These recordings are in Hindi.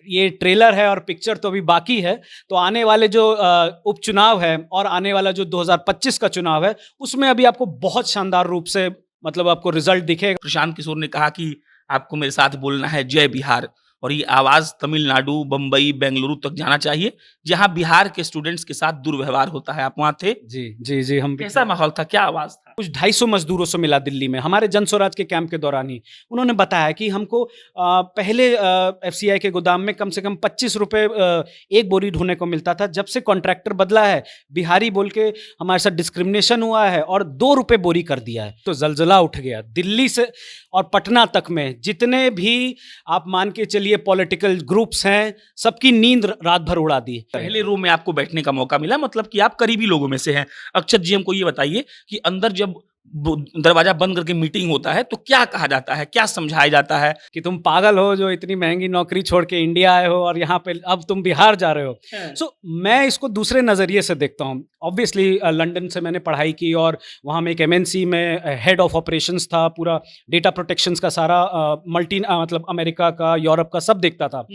ये ट्रेलर है और पिक्चर तो अभी बाकी है। तो आने वाले जो उपचुनाव है और आने वाला जो 2025 का चुनाव है, उसमें अभी आपको बहुत शानदार रूप से मतलब आपको रिजल्ट दिखेगा। प्रशांत किशोर ने कहा कि आपको मेरे साथ बोलना है जय बिहार, और ये आवाज तमिलनाडु, बंबई, बेंगलुरु तक जाना चाहिए, जहां बिहार के स्टूडेंट्स के साथ दुर्व्यवहार होता है। आप वहां थे? जी, जी, जी, हम भी कैसा माहौल था? क्या आवाज था? कुछ 250 मजदूरों से मिला दिल्ली में, हमारे जन स्वराज के कैंप के दौरान ही। उन्होंने बताया कि हमको पहले एफसीआई के गोदाम में कम से कम 25 रुपए एक बोरी ढोने को मिलता था। जब से कॉन्ट्रैक्टर बदला है, बिहारी बोल के हमारे साथ डिस्क्रिमिनेशन हुआ है और 2 रुपए बोरी कर दिया है। तो ज़लज़ला उठ गया। दिल्ली से और पटना तक में जितने भी आप मान के चलिए पॉलिटिकल ग्रुप्स हैं, सबकी नींद रात भर उड़ा दी। पहले रो में आपको बैठने का मौका मिला, मतलब कि आप करीबी लोगों में से हैं। अक्षत जी, हमको ये बताइए कि अंदर जब दरवाजा बंद करके मीटिंग होता है तो क्या कहा जाता है, क्या समझाया जाता है? कि तुम पागल हो जो इतनी महंगी नौकरी छोड़ के इंडिया आए हो और यहाँ पे अब तुम बिहार जा रहे हो। सो मैं इसको दूसरे नज़रिए से देखता हूँ। ऑब्वियसली लंदन से मैंने पढ़ाई की और वहाँ में एक एमएनसी में हेड ऑफ ऑपरेशंस था, पूरा डेटा प्रोटेक्शंस का सारा मतलब अमेरिका का, यूरोप का सब देखता था।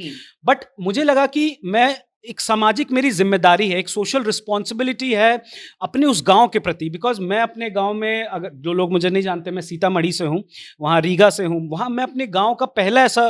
बट मुझे लगा कि मैं एक सामाजिक मेरी जिम्मेदारी है, एक सोशल रिस्पॉन्सिबिलिटी है अपने उस गांव के प्रति। बिकॉज मैं अपने गांव में, अगर जो लोग मुझे नहीं जानते, मैं सीतामढ़ी से हूँ, वहाँ रीगा से हूँ। वहाँ मैं अपने गांव का पहला ऐसा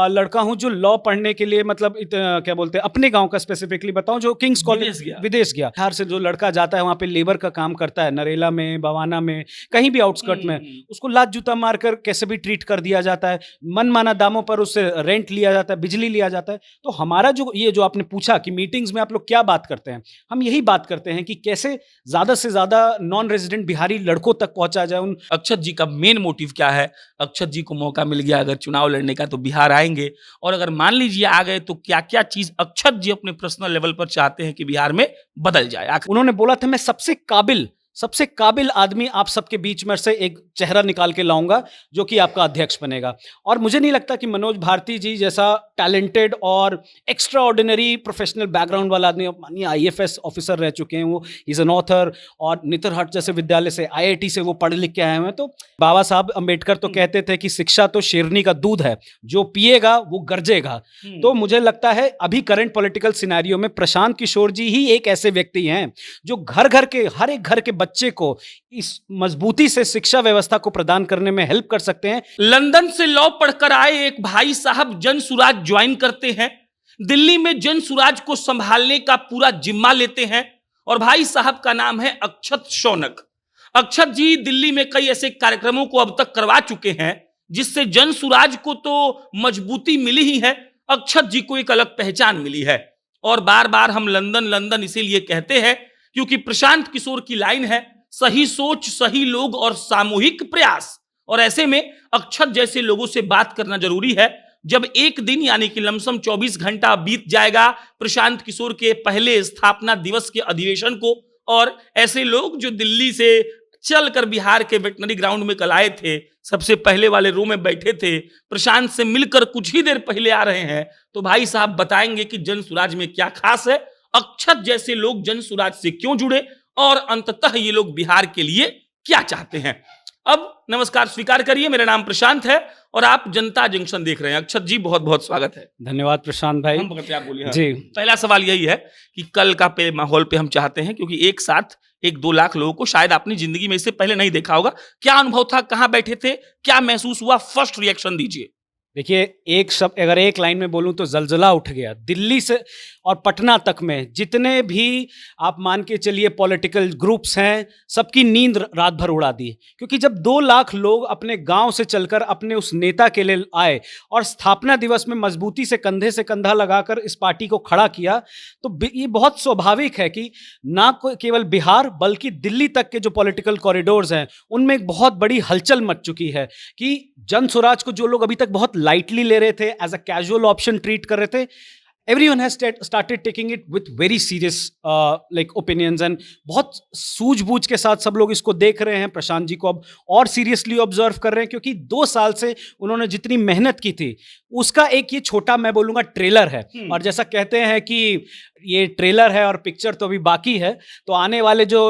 लड़का हूँ जो लॉ पढ़ने के लिए, मतलब क्या बोलते हैं, अपने गांव का स्पेसिफिकली बताऊँ, जो किंग्स कॉलेज विदेश गया। बिहार से जो लड़का जाता है वहाँ पे लेबर का काम करता है, नरेला में, बवाना में, कहीं भी आउटस्कर्ट में, उसको लात जूता मारकर कैसे भी ट्रीट कर दिया जाता है, मनमाना दामों पर उससे रेंट लिया जाता है, बिजली लिया जाता है। तो हमारा जो ये जो आपने पूछा कि मीटिंग्स में आप लोग क्या बात करते हैं, हम यही बात करते हैं कि कैसे ज्यादा से ज्यादा नॉन रेजिडेंट बिहारी लड़कों तक पहुंचा जाए। उन अक्षत जी का मेन मोटिव क्या है? अक्षत जी को मौका मिल गया अगर चुनाव लड़ने का तो बिहार आएंगे, और अगर मान लीजिए आ गए तो क्या क्या चीज अक्षत जी अपने पर्सनल लेवल पर चाहते हैं कि बिहार में बदल जाए? उन्होंने बोला था मैं सबसे काबिल आदमी आप सबके बीच में से एक चेहरा निकाल के लाऊंगा जो कि आपका अध्यक्ष बनेगा। और मुझे नहीं लगता कि मनोज भारती जी जैसा टैलेंटेड और एक्स्ट्रा ऑर्डिनरी प्रोफेशनल बैकग्राउंड वाला आदमी, मानिए आईएफएस ऑफिसर रह चुके हैं, वो इज एन ऑथर, और नेतरहाट जैसे विद्यालय से, आईआईटी से वो पढ़ लिख के आए हैं। तो बाबा साहब अम्बेडकर तो कहते थे कि शिक्षा तो शेरनी का दूध है, जो पिएगा वो गरजेगा। तो मुझे लगता है अभी करंट पॉलिटिकल सिनेरियो में प्रशांत किशोर जी ही एक ऐसे व्यक्ति हैं जो घर घर के, हर एक घर के बच्चे को इस मजबूती से शिक्षा व्यवस्था को प्रदान करने में हेल्प कर सकते हैं। लंदन से लॉ पढ़कर आए एक भाई साहब जन सुराज ज्वाइन करते हैं, दिल्ली में जन सुराज को संभालने का पूरा जिम्मा लेते हैं, और भाई साहब का नाम है अक्षत शौनक। अक्षत जी दिल्ली में कई ऐसे कार्यक्रमों को अब तक करवा चुके हैं जिससे जन सुराज को तो मजबूती मिली ही है, अक्षत जी को एक अलग पहचान मिली है। और बार बार हम लंदन लंदन इसीलिए कहते हैं क्योंकि प्रशांत किशोर की लाइन है, सही सोच, सही लोग और सामूहिक प्रयास। और ऐसे में अक्षत जैसे लोगों से बात करना जरूरी है। जब एक दिन यानी कि लमसम 24 घंटा बीत जाएगा प्रशांत किशोर के पहले स्थापना दिवस के अधिवेशन को, और ऐसे लोग जो दिल्ली से चलकर बिहार के वेटनरी ग्राउंड में कल आए थे, सबसे पहले वाले रो में बैठे थे, प्रशांत से मिलकर कुछ ही देर पहले आ रहे हैं, तो भाई साहब बताएंगे कि जन सुराज में क्या खास है, अक्षत जैसे लोग जन सुराज से क्यों जुड़े, और अंततः ये लोग बिहार के लिए क्या चाहते हैं। अब नमस्कार स्वीकार करिए, मेरा नाम प्रशांत है और आप जनता जंक्शन देख रहे हैं। अक्षत जी बहुत बहुत स्वागत है। धन्यवाद प्रशांत भाई। हम आप बोलिए। हाँ। जी, पहला सवाल यही है कि कल का माहौल पे हम चाहते हैं, क्योंकि एक साथ 1-2 लाख लोगों को शायद आपने जिंदगी में इससे पहले नहीं देखा होगा, क्या अनुभव था, कहां बैठे थे, क्या महसूस हुआ, फर्स्ट रिएक्शन दीजिए। देखिए, एक शब्द अगर एक लाइन में बोलूं तो ज़लज़ला उठ गया। दिल्ली से और पटना तक में जितने भी आप मान के चलिए पॉलिटिकल ग्रुप्स हैं, सबकी नींद रात भर उड़ा दी। क्योंकि जब 2 लाख लोग अपने गांव से चलकर अपने उस नेता के लिए आए और स्थापना दिवस में मजबूती से कंधे से कंधा लगाकर इस पार्टी को खड़ा किया, तो ये बहुत स्वाभाविक है कि ना केवल बिहार बल्कि दिल्ली तक के जो पॉलिटिकल कॉरिडोर्स हैं उनमें एक बहुत बड़ी हलचल मच चुकी है कि जन स्वराज को जो लोग अभी तक बहुत लाइटली ले रहे थे, as a casual option treat कर रहे थे, everyone has started taking it with very serious like opinions, and बहुत सूझबूझ के साथ सब लोग इसको देख रहे हैं। प्रशांत जी को अब और सीरियसली ऑब्जर्व कर रहे हैं क्योंकि 2 साल से उन्होंने जितनी मेहनत की थी उसका एक ये छोटा, मैं बोलूँगा, ट्रेलर है। और जैसा कहते हैं कि ये ट्रेलर है और पिक्चर तो अभी बाकी है, तो आने वाले जो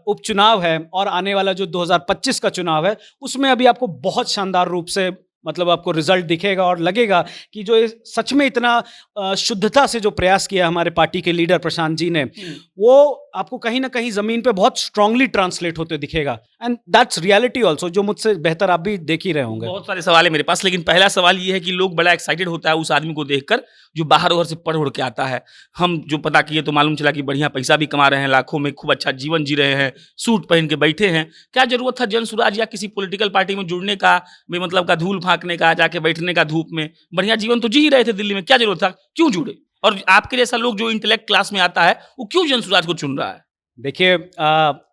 उपचुनाव है और आने वाला जो 2025 का चुनाव है उसमें अभी आपको बहुत शानदार रूप से मतलब आपको रिजल्ट दिखेगा और लगेगा कि जो ये सच में इतना शुद्धता से जो प्रयास किया हमारे पार्टी के लीडर प्रशांत जी ने, वो आपको कहीं ना कहीं जमीन पे बहुत स्ट्रांगली ट्रांसलेट होते दिखेगा। एंड दैट्स रियलिटी ऑल्सो, जो मुझसे बेहतर आप भी देख ही रहे होंगे। बहुत सारे सवाल है मेरे पास, लेकिन पहला सवाल ये है कि लोग बड़ा एक्साइटेड होता है उस आदमी को देखकर जो बाहर ओहर से पढ़ उड़ के आता है। हम जो पता किए तो मालूम चला कि बढ़िया पैसा भी कमा रहे हैं, लाखों में खूब अच्छा जीवन जी रहे हैं, सूट पहन के बैठे हैं। क्या जरूरत था जन सुराज या किसी पॉलिटिकल पार्टी में जुड़ने का, मतलब का धूल फांकने का, जाके बैठने का धूप में? बढ़िया जीवन तो जी ही रहे थे दिल्ली में, क्या जरूरत था? क्यों जुड़े? और आपके जैसा लोग जो इंटेलेक्ट क्लास में आता है वो क्यों जन सुराज को चुन रहा है? देखिए,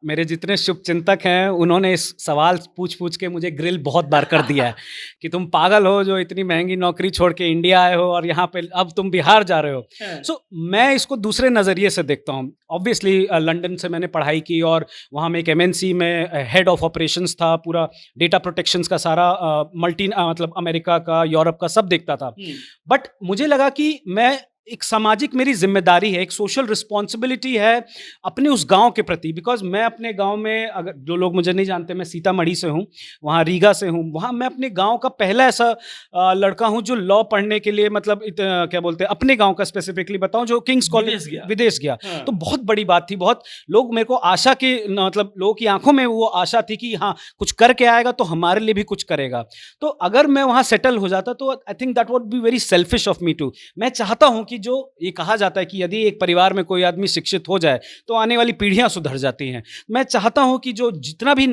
मेरे जितने शुभचिंतक हैं उन्होंने इस सवाल पूछ पूछ के मुझे ग्रिल बहुत बार कर दिया है कि तुम पागल हो जो इतनी महंगी नौकरी छोड़ के इंडिया आए हो और यहाँ पे अब तुम बिहार जा रहे हो। सो मैं इसको दूसरे नज़रिए से देखता हूँ। ऑब्वियसली लंदन से मैंने पढ़ाई की और वहाँ में एक एमएनसी में हेड ऑफ ऑपरेशंस था, पूरा डेटा प्रोटेक्शंस का सारा मतलब अमेरिका का, यूरोप का सब देखता था। बट मुझे लगा कि मैं एक सामाजिक मेरी जिम्मेदारी है, एक सोशल रिस्पॉन्सिबिलिटी है अपने उस गांव के प्रति। बिकॉज मैं अपने गांव में, अगर जो लोग मुझे नहीं जानते, मैं सीतामढ़ी से हूँ, वहाँ रीगा से हूँ। वहाँ मैं अपने गांव का पहला ऐसा लड़का हूँ जो लॉ पढ़ने के लिए, मतलब क्या बोलते हैं, अपने गांव का स्पेसिफिकली बताऊँ, जो किंग्स कॉलेज विदेश गया। हाँ। तो बहुत बड़ी बात थी। बहुत लोग मेरे को आशा की, मतलब लोगों की आंखों में वो आशा थी कि हाँ कुछ करके आएगा तो हमारे लिए भी कुछ करेगा। तो अगर मैं वहाँ सेटल हो जाता तो I think that would be very selfish of me too. मैं चाहता हूँ कि जो ये कहा जाता है कि यदि एक परिवार में कोई आदमी शिक्षित हो जाए तो आने वाली पीढ़ियां सुधर जाती हैं। मैं चाहता हूं कि जो जितना भी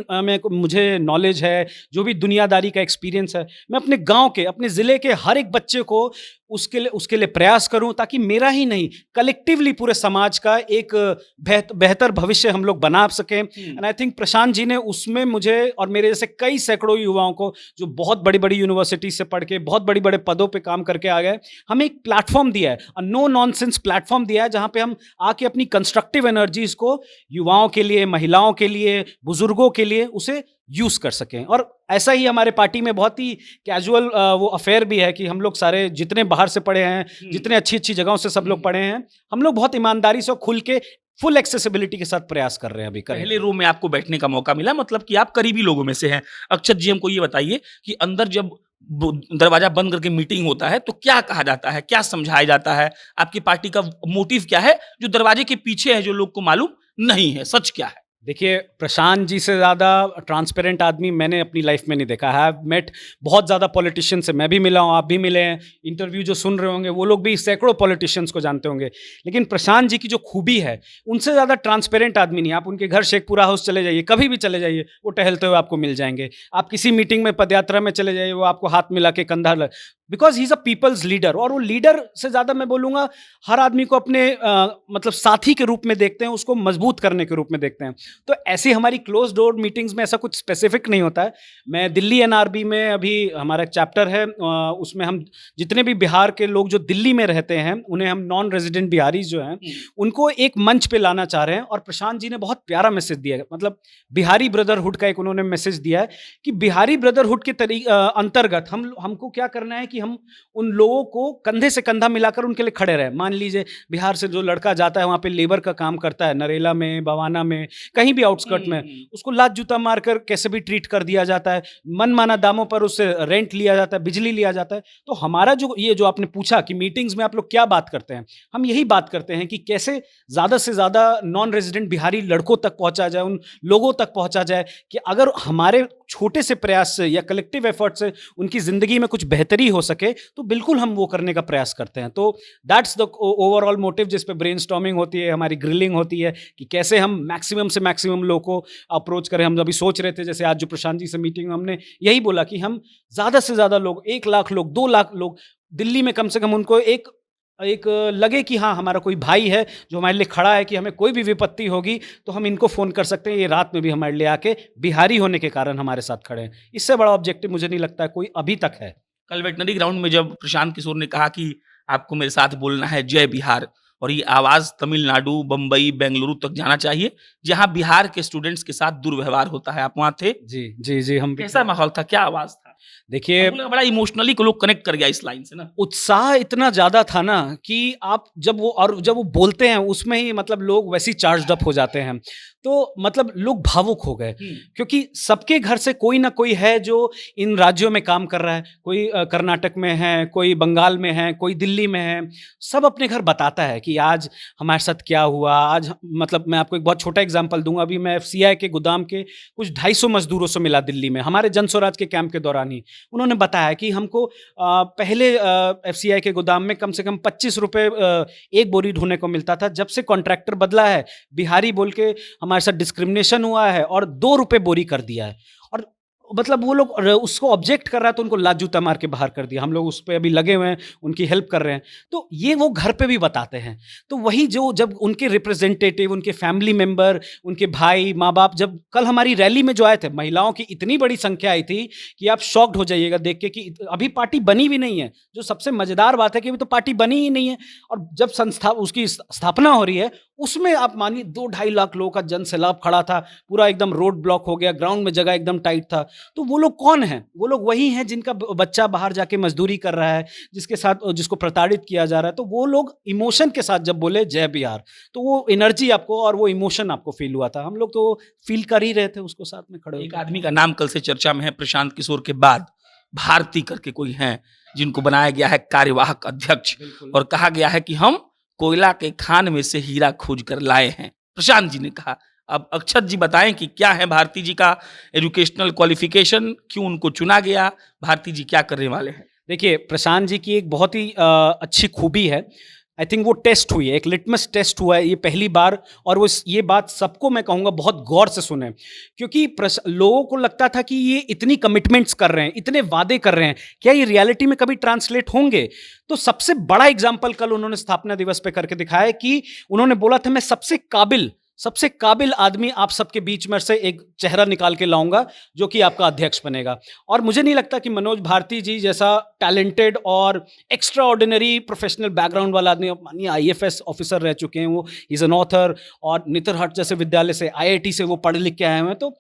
मुझे नॉलेज है, जो भी दुनियादारी का एक्सपीरियंस है, मैं अपने गांव के, अपने ज़िले के हर एक बच्चे को उसके लिए प्रयास करूं, ताकि मेरा ही नहीं, कलेक्टिवली पूरे समाज का एक बेहतर भविष्य हम लोग बना सकें। And I think Prashant ji ने उसमें मुझे और मेरे जैसे कई सैकड़ों युवाओं को, जो बहुत बड़ी बड़ी यूनिवर्सिटी से पढ़ के बहुत बड़ी बड़े पदों पे काम करके आ गए, हमें एक प्लेटफॉर्म दिया है, नो नॉनसेंस प्लेटफॉर्म दिया है, जहां पे हम आके अपनी कंस्ट्रक्टिव एनर्जीज को युवाओं के लिए, महिलाओं के लिए, बुजुर्गों के लिए उसे यूज कर सकें। और ऐसा ही हमारे पार्टी में बहुत ही कैजुअल वो अफेयर भी है कि हम लोग सारे जितने बाहर से पढ़े हैं, जितने अच्छी अच्छी जगहों से सब लोग पढ़े हैं, हम लोग बहुत ईमानदारी से और खुल के फुल एक्सेसिबिलिटी के साथ प्रयास कर रहे हैं। अभी पहले रो में आपको बैठने का मौका मिला, मतलब कि आप करीबी लोगों में से हैं। अक्षत जी, हमको ये बताइए कि अंदर जब दरवाजा बंद करके मीटिंग होता है तो क्या कहा जाता है, क्या समझाया जाता है? आपकी पार्टी का मोटिव क्या है जो दरवाजे के पीछे है, जो लोग को मालूम नहीं है? सच क्या है? देखिए, प्रशांत जी से ज़्यादा ट्रांसपेरेंट आदमी मैंने अपनी लाइफ में नहीं देखा है। मेट बहुत ज़्यादा पॉलिटिशियन से, मैं भी मिला हूँ, आप भी मिले हैं, इंटरव्यू जो सुन रहे होंगे वो लोग भी सैकड़ों पॉलिटिशियंस को जानते होंगे। लेकिन प्रशांत जी की जो खूबी है, उनसे ज़्यादा ट्रांसपेरेंट आदमी नहीं। आप उनके घर शेखपुरा हाउस चले जाइए, कभी भी चले जाइए, वो टहलते हुए आपको मिल जाएंगे। आप किसी मीटिंग में, पदयात्रा में चले जाइए, वो आपको हाथ मिला के कंधा, because he is a people's leader. और वो लीडर से ज़्यादा मैं बोलूँगा हर आदमी को अपने मतलब साथी के रूप में देखते हैं, उसको मजबूत करने के रूप में देखते हैं। तो ऐसी हमारी क्लोज डोर मीटिंग्स में ऐसा कुछ स्पेसिफिक नहीं होता है। मैं दिल्ली एनआरबी में, अभी हमारा एक चैप्टर है, उसमें हम जितने भी बिहार के लोग जो दिल्ली में रहते हैं, उन्हें हम नॉन रेजिडेंट बिहारी जो हैं, उनको एक मंच पे लाना चाह रहे हैं। और प्रशांत जी ने बहुत प्यारा मैसेज दिया है, मतलब बिहारी ब्रदरहुड का एक उन्होंने मैसेज दिया है कि बिहारी ब्रदरहुड के अंतर्गत हमको क्या करना है कि हम उन लोगों को कंधे से कंधा मिलाकर उनके लिए खड़े रहे। मान लीजिए बिहार से जो लड़का जाता है वहाँ पे लेबर का काम करता है, नरेला में, बवाना में, कहीं भी आउटस्कर्ट में, उसको लात जूता मारकर कैसे भी ट्रीट कर दिया जाता है, मनमाना दामों पर उससे रेंट लिया जाता है, बिजली लिया जाता है। तो हमारा जो आपने पूछा कि मीटिंग्स में आप लोग क्या बात करते हैं, हम यही बात करते हैं कि कैसे ज़्यादा से ज़्यादा नॉन रेजिडेंट बिहारी लड़कों तक पहुँचा जाए, उन लोगों तक पहुँचा जाए कि अगर हमारे छोटे से प्रयास से या कलेक्टिव एफर्ट से उनकी ज़िंदगी में कुछ बेहतरी हो सके, तो बिल्कुल हम वो करने का प्रयास करते हैं। तो दैट्स द ओवरऑल मोटिव, जिस पे ब्रेनस्टॉर्मिंग होती है, हमारी ग्रिलिंग होती है कि कैसे हम मैक्सिमम से मैक्सिमम लोगों को अप्रोच करें। हम अभी सोच रहे थे, जैसे आज जो प्रशांत जी से मीटिंग, हमने यही बोला कि हम ज़्यादा से ज़्यादा लोग, 1 लाख लोग, 2 लाख लोग दिल्ली में कम से कम, उनको एक लगे कि हाँ हमारा कोई भाई है जो हमारे लिए खड़ा है, कि हमें कोई भी विपत्ति होगी तो हम इनको फ़ोन कर सकते हैं, ये रात में भी हमारे लिए आके बिहारी होने के कारण हमारे साथ खड़े हैं। इससे बड़ा ऑब्जेक्टिव मुझे नहीं लगता है कोई अभी तक है। कल वेटनरी ग्राउंड में जब प्रशांत किशोर ने कहा कि आपको मेरे साथ बोलना है जय बिहार, और ये आवाज़ तमिलनाडु, बम्बई, बेंगलुरु तक जाना चाहिए, जहां बिहार के स्टूडेंट्स के साथ दुर्व्यवहार होता है, आप वहां थे? जी जी जी, हम कैसा माहौल था, क्या आवाज़ था? देखिए, बड़ा इमोशनली को लोग कनेक्ट कर गया इस लाइन से ना। उत्साह इतना ज़्यादा था ना कि आप जब वो बोलते हैं उसमें ही मतलब लोग वैसे ही चार्ज्ड अप हो जाते हैं। तो मतलब लोग भावुक हो गए, क्योंकि सबके घर से कोई ना कोई है जो इन राज्यों में काम कर रहा है। कोई कर्नाटक में है, कोई बंगाल में है, कोई दिल्ली में है। सब अपने घर बताता है कि आज हमारे साथ क्या हुआ। आज मतलब मैं आपको एक बहुत छोटा एग्जांपल दूंगा। अभी मैं एफसीआई के गोदाम के कुछ 250 मजदूरों से मिला दिल्ली में, हमारे जन स्वराज के कैंप के दौरान ही। उन्होंने बताया कि हमको पहले एफसीआई के गोदाम में कम से कम 25 रुपए एक बोरी ढोने को मिलता था। जब से कॉन्ट्रैक्टर बदला है, बिहारी बोल के हमारे साथ डिस्क्रिमिनेशन हुआ है और 2 रुपए बोरी कर दिया है। और मतलब वो लोग उसको ऑब्जेक्ट कर रहा है तो उनको लात जूता मार के बाहर कर दिया। हम लोग उस पे अभी लगे हुए हैं, उनकी हेल्प कर रहे हैं। तो ये वो घर पे भी बताते हैं। तो वही जो जब उनके रिप्रेजेंटेटिव, उनके फैमिली मेंबर, उनके भाई माँ बाप, जब कल हमारी रैली में जो आए थे, महिलाओं की इतनी बड़ी संख्या आई थी कि आप शॉक्ड हो जाइएगा देख के कि अभी पार्टी बनी भी नहीं है। जो सबसे मजेदार बात है कि अभी तो पार्टी बनी ही नहीं है। और जब उसकी स्थापना हो रही है, उसमें आप मानिए 2-2.5 लाख लोगों का जन सैलाब खड़ा था। पूरा एकदम रोड ब्लॉक हो गया, ग्राउंड में जगह एकदम टाइट था। तो वो लोग कौन हैं? वो लोग वही हैं जिनका बच्चा बाहर जाके मजदूरी कर रहा है, जिसको प्रताड़ित किया जा रहा है। तो वो लोग इमोशन के साथ जब बोले जय बिहार, तो वो एनर्जी आपको और वो इमोशन आपको फील हुआ था। हम लोग तो फील कर ही रहे थे उसको साथ में खड़े एक होकर। आदमी का नाम कल से चर्चा में है, प्रशांत किशोर के बाद भारती करके कोई हैं, जिनको बनाया गया है कार्यवाहक अध्यक्ष, और कहा गया है कि हम कोयला के खान में से हीरा खोज कर लाए हैं, प्रशांत जी ने कहा। अब अक्षत जी बताएं कि क्या है भारती जी का एजुकेशनल क्वालिफिकेशन, क्यों उनको चुना गया, भारती जी क्या करने वाले हैं? देखिए, प्रशांत जी की एक बहुत ही अच्छी खूबी है। आई थिंक वो टेस्ट हुई है, एक लिटमस टेस्ट हुआ है ये पहली बार। और ये बात सबको मैं कहूँगा बहुत गौर से सुने, क्योंकि लोगों को लगता था कि ये इतनी कमिटमेंट्स कर रहे हैं, इतने वादे कर रहे हैं, क्या ये रियलिटी में कभी ट्रांसलेट होंगे? तो सबसे बड़ा एग्जाम्पल कल उन्होंने स्थापना दिवस पे करके दिखाया कि उन्होंने बोला था, मैं सबसे काबिल आदमी आप सबके बीच में से एक चेहरा निकाल के लाऊंगा जो कि आपका अध्यक्ष बनेगा। और मुझे नहीं लगता कि मनोज भारती जी जैसा टैलेंटेड और एक्स्ट्रा ऑर्डिनरी प्रोफेशनल बैकग्राउंड वाला आदमी, मानिए आईएफएस ऑफिसर रह चुके हैं, वो इज एन ऑथर, और नेतरहाट जैसे विद्यालय से, आईआईटी से वो पढ़ लिख के आए हुए हैं। तो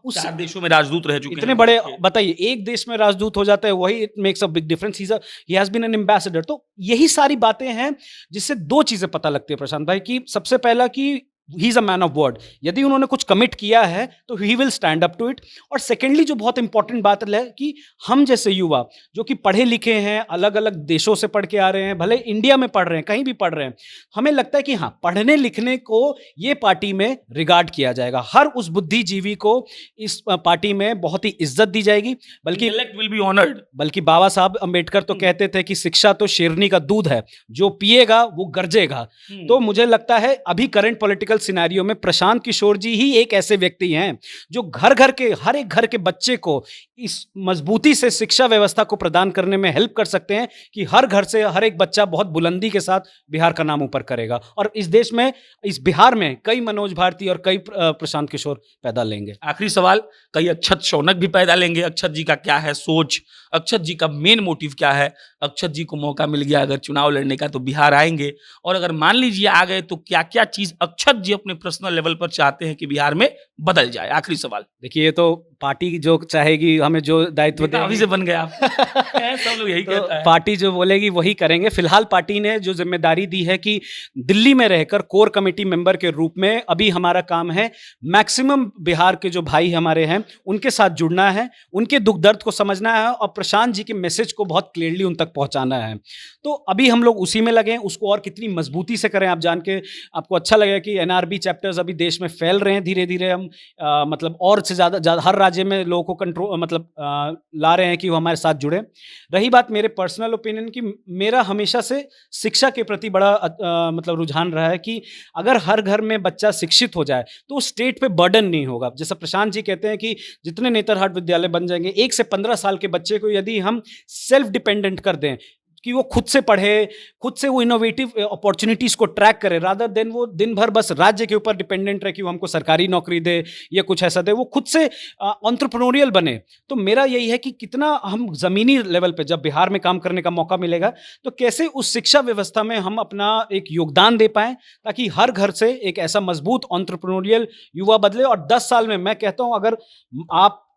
उस 4 देशों में राजदूत रह चुके हैं इतने बड़े, बताइए एक देश में राजदूत हो जाता है, वही it makes a big difference. He has been an ambassador. तो यही सारी बातें हैं जिससे 2 चीजें पता लगती है प्रशांत भाई, कि सबसे पहला कि he is a man of word. यदि उन्होंने कुछ कमिट किया है तो he will stand up to it. और सेकेंडली जो बहुत इंपॉर्टेंट बात है कि हम जैसे युवा जो कि पढ़े लिखे हैं, अलग अलग देशों से पढ़ के आ रहे हैं, भले इंडिया में पढ़ रहे हैं, कहीं भी पढ़ रहे हैं, हमें लगता है कि हाँ, पढ़ने लिखने को ये पार्टी में रिगार्ड किया जाएगा। हर उस बुद्धिजीवी को इस पार्टी में बहुत ही इज्जत दी जाएगी। बल्कि विल बी ऑनर्ड। बल्कि बाबा साहब अंबेडकर तो कहते थे कि शिक्षा तो शेरनी का दूध है, जो पिएगा वो गरजेगा। तो मुझे लगता है अभी करंट पॉलिटिकल सिनेरियो में प्रशांत किशोर जी ही एक ऐसे व्यक्ति हैं जो घर घर के, हर एक घर के बच्चे को इस मजबूती से शिक्षा व्यवस्था को प्रदान करने में हेल्प कर सकते हैं कि हर घर से हर एक बच्चा बहुत बुलंदी के साथ बिहार का नाम ऊपर करेगा। और इस देश में, इस बिहार में कई मनोज भारती और कई प्रशांत किशोर पैदा लेंगे। आखिरी सवाल, कई अक्षत शौनक भी पैदा लेंगे। अक्षत जी का क्या है सोच, अक्षत जी का मेन मोटिव क्या है? अक्षत जी को मौका मिल गया अगर चुनाव लड़ने का तो बिहार आएंगे, और अगर मान लीजिए आ गए तो क्या क्या चीज अक्षत जी अपने पर्सनल लेवल पर चाहते हैं कि बिहार में बदल जाए? आखिरी सवाल। देखिए, ये तो पार्टी जो चाहेगी, हमें जो दायित्व नेता अभी से बन गए आप। सब लोग यही तो कहता है। पार्टी जो बोलेगी वही करेंगे। फिलहाल पार्टी ने जो जिम्मेदारी दी है कि दिल्ली में रहकर कोर कमेटी मेंबर के रूप में अभी हमारा काम है मैक्सिमम बिहार के जो भाई हमारे हैं उनके साथ जुड़ना है, उनके दुख दर्द को समझना है और प्रशांत जी के मैसेज को बहुत क्लियरली उन तक पहुंचाना है। तो अभी हम लोग उसी में लगे हैं। उसको और कितनी मजबूती से करें, आप जान के आपको अच्छा लगेगा कि एनआरबी चैप्टर्स अभी देश में फैल रहे हैं। धीरे धीरे हम मतलब और से ज़्यादा हर राज्य में लोगों को कंट्रोल ला रहे हैं कि वो हमारे साथ जुड़े। रही बात मेरे पर्सनल ओपिनियन की, मेरा हमेशा से शिक्षा के प्रति बड़ा मतलब रुझान रहा है कि अगर हर घर में बच्चा शिक्षित हो जाए तो स्टेट पे बर्डन नहीं होगा। जैसा प्रशांत जी कहते हैं कि जितने नेतरहाट विद्यालय बन जाएंगे, 1 से 15 साल के बच्चे को यदि हम सेल्फ डिपेंडेंट कर दें कि वो खुद से पढ़े, खुद से वो इनोवेटिव अपॉर्चुनिटीज़ को ट्रैक करे, रादर देन वो दिन भर बस राज्य के ऊपर डिपेंडेंट रहे कि वो हमको सरकारी नौकरी दे या कुछ ऐसा दे, वो खुद से एंटरप्रेन्योरियल बने। तो मेरा यही है कि कितना हम ज़मीनी लेवल पे जब बिहार में काम करने का मौका मिलेगा तो कैसे उस शिक्षा व्यवस्था में हम अपना एक योगदान दे पाएँ ताकि हर घर से एक ऐसा मजबूत एंटरप्रेन्योरियल युवा बदले। और 10 साल में मैं कहता हूँ अगर आप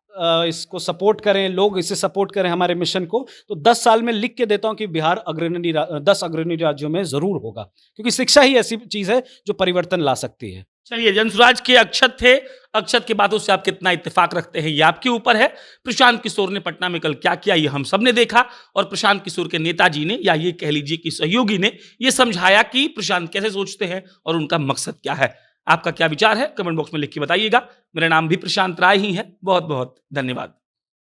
इसको सपोर्ट करें, लोग इसे सपोर्ट करें हमारे मिशन को, तो 10 साल में लिख के देता हूं कि बिहार 10 अग्रणी राज्यों में जरूर होगा, क्योंकि शिक्षा ही ऐसी चीज है जो परिवर्तन ला सकती है। चलिए, जनसुराज के अक्षत थे। अक्षत की बातों से आप कितना इत्तेफाक रखते हैं ये आपके ऊपर है। प्रशांत किशोर ने पटना में कल क्या किया ये हम सब ने देखा, और प्रशांत किशोर के नेताजी ने, या ये कह लीजिए कि सहयोगी ने, ये समझाया कि प्रशांत कैसे सोचते हैं और उनका मकसद क्या है। आपका क्या विचार है कमेंट बॉक्स में लिख के बताइएगा। मेरा नाम भी प्रशांत राय ही है। बहुत बहुत धन्यवाद।